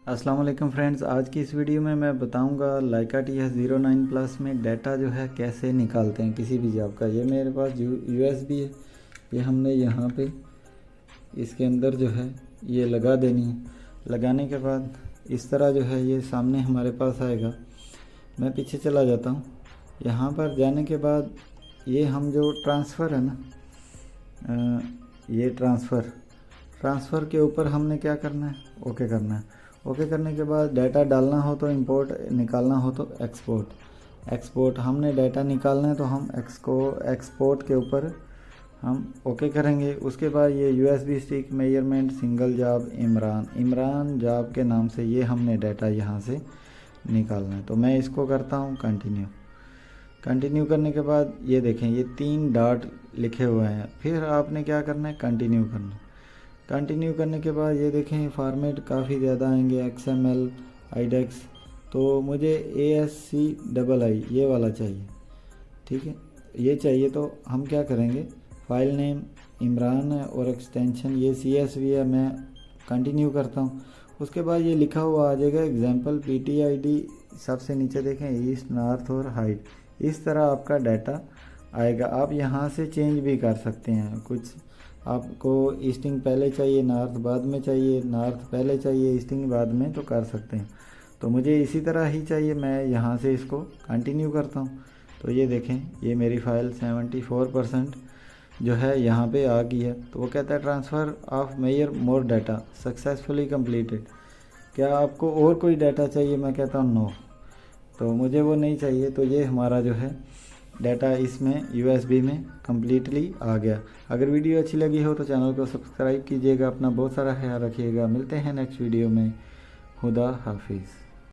अस्सलाम वालेकुम फ्रेंड्स, आज की इस वीडियो में मैं बताऊंगा लाइका TS09 प्लस में डाटा जो है कैसे निकालते हैं किसी भी जॉब का। ये मेरे पास USB है, ये हमने यहाँ पे इसके अंदर जो है ये लगा देनी है। लगाने के बाद इस तरह जो है ये सामने हमारे पास आएगा। मैं पीछे चला जाता हूँ। यहाँ पर जाने के बाद ये हम जो ट्रांसफ़र है ना, ये ट्रांसफ़र के ऊपर हमने क्या करना है, ओके करना है। ओके करने के बाद डाटा डालना हो तो इंपोर्ट, निकालना हो तो एक्सपोर्ट हमने डाटा निकालना है तो हम एक्सपोर्ट के ऊपर हम ओके करेंगे। उसके बाद ये USB stick measurement single job Imran job के नाम से ये हमने डाटा यहाँ से निकालना है। तो मैं इसको करता हूँ कंटिन्यू करने के बाद ये देखें ये 3 डॉट लिखे हुए हैं। फिर आपने क्या करना है, कंटिन्यू करने के बाद ये देखें फॉर्मेट काफ़ी ज़्यादा आएंगे, XML IDEX। तो मुझे ASCII ये वाला चाहिए, ठीक है, ये चाहिए। तो हम क्या करेंगे, फाइल नेम इमरान है और एक्सटेंशन ये CSV है। मैं कंटिन्यू करता हूँ। उसके बाद ये लिखा हुआ आ जाएगा एग्जाम्पल PTID, सबसे नीचे देखें ईस्ट नॉर्थ और हाइट। इस तरह आपका डाटा आएगा। आप यहाँ से चेंज भी कर सकते हैं, कुछ आपको ईस्टिंग पहले चाहिए, नॉर्थ बाद में चाहिए, नॉर्थ पहले चाहिए, ईस्टिंग बाद में, तो कर सकते हैं। तो मुझे इसी तरह ही चाहिए, मैं यहाँ से इसको कंटिन्यू करता हूँ। तो ये देखें ये मेरी फ़ाइल 74% जो है यहाँ पे आ गई है। तो वो कहता है transfer of major more data successfully completed. क्या आपको और कोई डाटा चाहिए? मैं कहता हूँ नो, तो मुझे वो नहीं चाहिए। तो ये हमारा जो है डाटा इसमें USB में कम्प्लीटली आ गया। अगर वीडियो अच्छी लगी हो तो चैनल को सब्सक्राइब कीजिएगा। अपना बहुत सारा ख्याल रखिएगा। मिलते हैं नेक्स्ट वीडियो में। खुदा हाफिज़।